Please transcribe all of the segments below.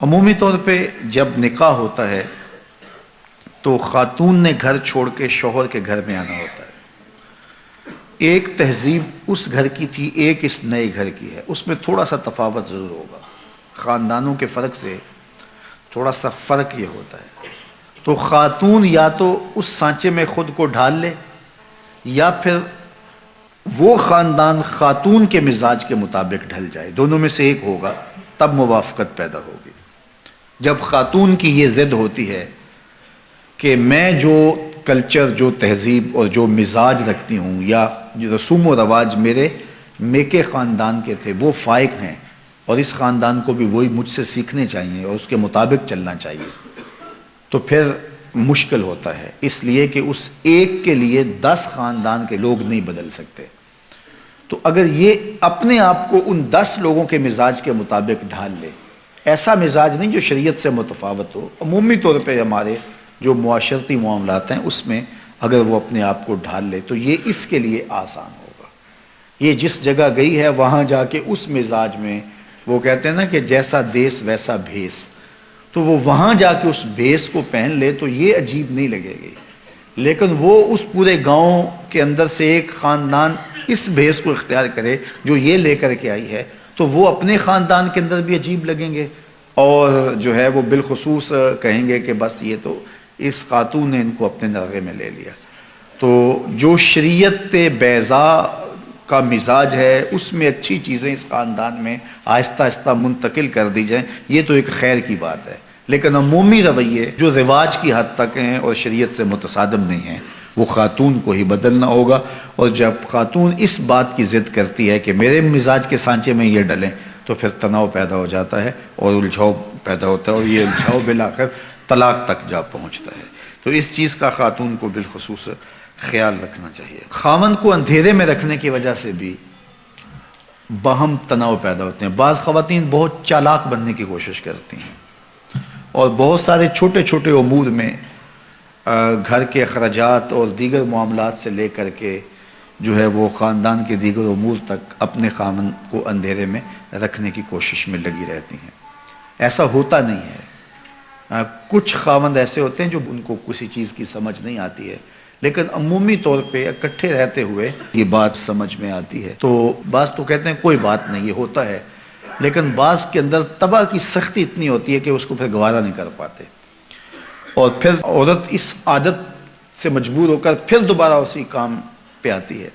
عمومی طور پہ جب نکاح ہوتا ہے تو خاتون نے گھر چھوڑ کے شوہر کے گھر میں آنا ہوتا ہے۔ ایک تہذیب اس گھر کی تھی، ایک اس نئے گھر کی ہے، اس میں تھوڑا سا تفاوت ضرور ہوگا، خاندانوں کے فرق سے تھوڑا سا فرق یہ ہوتا ہے۔ تو خاتون یا تو اس سانچے میں خود کو ڈھال لے یا پھر وہ خاندان خاتون کے مزاج کے مطابق ڈھل جائے، دونوں میں سے ایک ہوگا، تب موافقت پیدا ہوگی۔ جب خاتون کی یہ ضد ہوتی ہے کہ میں جو کلچر، جو تہذیب اور جو مزاج رکھتی ہوں یا جو رسوم و رواج میرے میکے خاندان کے تھے وہ فائق ہیں اور اس خاندان کو بھی وہی مجھ سے سیکھنے چاہیے اور اس کے مطابق چلنا چاہیے، تو پھر مشکل ہوتا ہے، اس لیے کہ اس ایک کے لیے 10 خاندان کے لوگ نہیں بدل سکتے۔ تو اگر یہ اپنے آپ کو ان 10 لوگوں کے مزاج کے مطابق ڈھال لے، ایسا مزاج نہیں جو شریعت سے متفاوت ہو، عمومی طور پہ ہمارے جو معاشرتی معاملات ہیں اس میں اگر وہ اپنے آپ کو ڈھال لے تو یہ اس کے لیے آسان ہوگا۔ یہ جس جگہ گئی ہے وہاں جا کے اس مزاج میں، وہ کہتے ہیں نا کہ جیسا دیس ویسا بھیس، تو وہ وہاں جا کے اس بھیس کو پہن لے تو یہ عجیب نہیں لگے گی، لیکن وہ اس پورے گاؤں کے اندر سے ایک خاندان اس بھیس کو اختیار کرے جو یہ لے کر کے آئی ہے تو وہ اپنے خاندان کے اندر بھی عجیب لگیں گے، اور جو ہے وہ بالخصوص کہیں گے کہ بس یہ تو اس خاتون نے ان کو اپنے نرغے میں لے لیا۔ تو جو شریعت بیضاء کا مزاج ہے اس میں اچھی چیزیں اس خاندان میں آہستہ آہستہ منتقل کر دی جائیں، یہ تو ایک خیر کی بات ہے، لیکن عمومی رویے جو رواج کی حد تک ہیں اور شریعت سے متصادم نہیں ہیں وہ خاتون کو ہی بدلنا ہوگا۔ اور جب خاتون اس بات کی ضد کرتی ہے کہ میرے مزاج کے سانچے میں یہ ڈلیں تو پھر تناؤ پیدا ہو جاتا ہے اور الجھاؤ پیدا ہوتا ہے، اور یہ الجھاؤ بالآخر طلاق تک جا پہنچتا ہے۔ تو اس چیز کا خاتون کو بالخصوص خیال رکھنا چاہیے۔ خامند کو اندھیرے میں رکھنے کی وجہ سے بھی باہم تناؤ پیدا ہوتے ہیں۔ بعض خواتین بہت چالاک بننے کی کوشش کرتی ہیں اور بہت سارے چھوٹے چھوٹے امور میں گھر کے اخراجات اور دیگر معاملات سے لے کر کے جو ہے وہ خاندان کے دیگر امور تک اپنے خامند کو اندھیرے میں رکھنے کی کوشش میں لگی رہتی ہیں۔ ایسا ہوتا نہیں ہے، کچھ خاوند ایسے ہوتے ہیں جو ان کو کسی چیز کی سمجھ نہیں آتی ہے، لیکن عمومی طور پہ اکٹھے رہتے ہوئے یہ بات سمجھ میں آتی ہے۔ تو بعض تو کہتے ہیں کوئی بات نہیں، یہ ہوتا ہے، لیکن بعض کے اندر طبع کی سختی اتنی ہوتی ہے کہ اس کو پھر گوارا نہیں کر پاتے، اور پھر عورت اس عادت سے مجبور ہو کر پھر دوبارہ اسی کام پہ آتی ہے،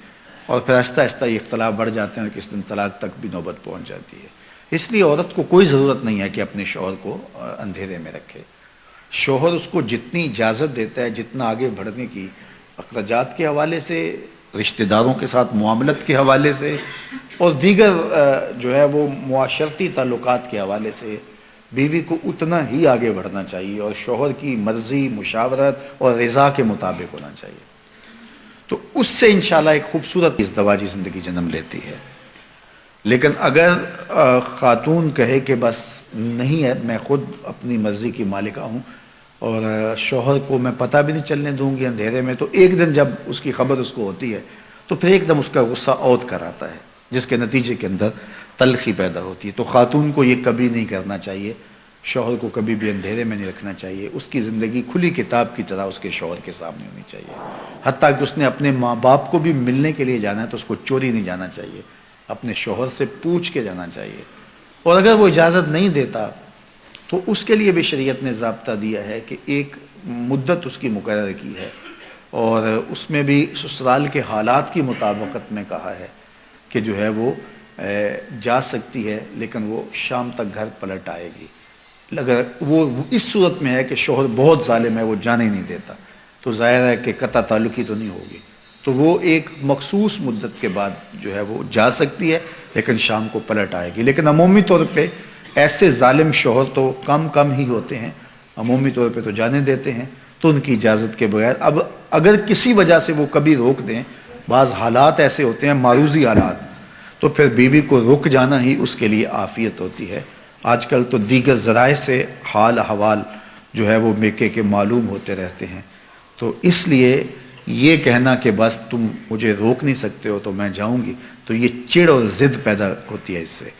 اور پھر آہستہ آہستہ یہ اختلاف بڑھ جاتے ہیں اور کس دن طلاق تک بھی نوبت پہنچ جاتی ہے۔ اس لیے عورت کو کوئی ضرورت نہیں ہے کہ اپنے شوہر کو اندھیرے میں رکھے۔ شوہر اس کو جتنی اجازت دیتا ہے، جتنا آگے بڑھنے کی، اخراجات کے حوالے سے، رشتہ داروں کے ساتھ معاملت کے حوالے سے، اور دیگر جو ہے وہ معاشرتی تعلقات کے حوالے سے، بیوی کو اتنا ہی آگے بڑھنا چاہیے اور شوہر کی مرضی، مشاورت اور رضا کے مطابق ہونا چاہیے۔ تو اس سے انشاءاللہ ایک خوبصورت ازدواجی زندگی جنم لیتی ہے۔ لیکن اگر خاتون کہے کہ بس نہیں ہے، میں خود اپنی مرضی کی مالکہ ہوں اور شوہر کو میں پتہ بھی نہیں چلنے دوں گی اندھیرے میں، تو ایک دن جب اس کی خبر اس کو ہوتی ہے تو پھر ایک دم اس کا غصہ عود کر آتا ہے، جس کے نتیجے کے اندر تلخی پیدا ہوتی ہے۔ تو خاتون کو یہ کبھی نہیں کرنا چاہیے، شوہر کو کبھی بھی اندھیرے میں نہیں رکھنا چاہیے، اس کی زندگی کھلی کتاب کی طرح اس کے شوہر کے سامنے ہونی چاہیے۔ حتیٰ کہ اس نے اپنے ماں باپ کو بھی ملنے کے لیے جانا ہے تو اس کو چوری نہیں جانا چاہیے، اپنے شوہر سے پوچھ کے جانا چاہیے، اور اگر وہ اجازت نہیں دیتا تو اس کے لیے بھی شریعت نے ضابطہ دیا ہے کہ ایک مدت اس کی مقرر کی ہے، اور اس میں بھی سسرال کے حالات کی مطابقت میں کہا ہے کہ جو ہے وہ جا سکتی ہے، لیکن وہ شام تک گھر پلٹ آئے گی۔ اگر وہ اس صورت میں ہے کہ شوہر بہت ظالم ہے، وہ جانے نہیں دیتا، تو ظاہر ہے کہ قطع تعلقی تو نہیں ہوگی، تو وہ ایک مخصوص مدت کے بعد جو ہے وہ جا سکتی ہے، لیکن شام کو پلٹ آئے گی۔ لیکن عمومی طور پہ ایسے ظالم شوہر تو کم ہی ہوتے ہیں، عمومی طور پہ تو جانے دیتے ہیں، تو ان کی اجازت کے بغیر۔ اب اگر کسی وجہ سے وہ کبھی روک دیں، بعض حالات ایسے ہوتے ہیں معروضی حالات، تو پھر بیوی کو رک جانا ہی اس کے لیے عافیت ہوتی ہے۔ آج کل تو دیگر ذرائع سے حال احوال جو ہے وہ میکے کے معلوم ہوتے رہتے ہیں، تو اس لیے یہ کہنا کہ بس تم مجھے روک نہیں سکتے ہو تو میں جاؤں گی، تو یہ چڑ اور ضد پیدا ہوتی ہے اس سے،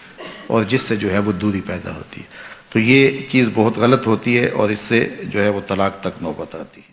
اور جس سے جو ہے وہ دوری پیدا ہوتی ہے۔ تو یہ چیز بہت غلط ہوتی ہے اور اس سے جو ہے وہ طلاق تک نوبت آتی ہے۔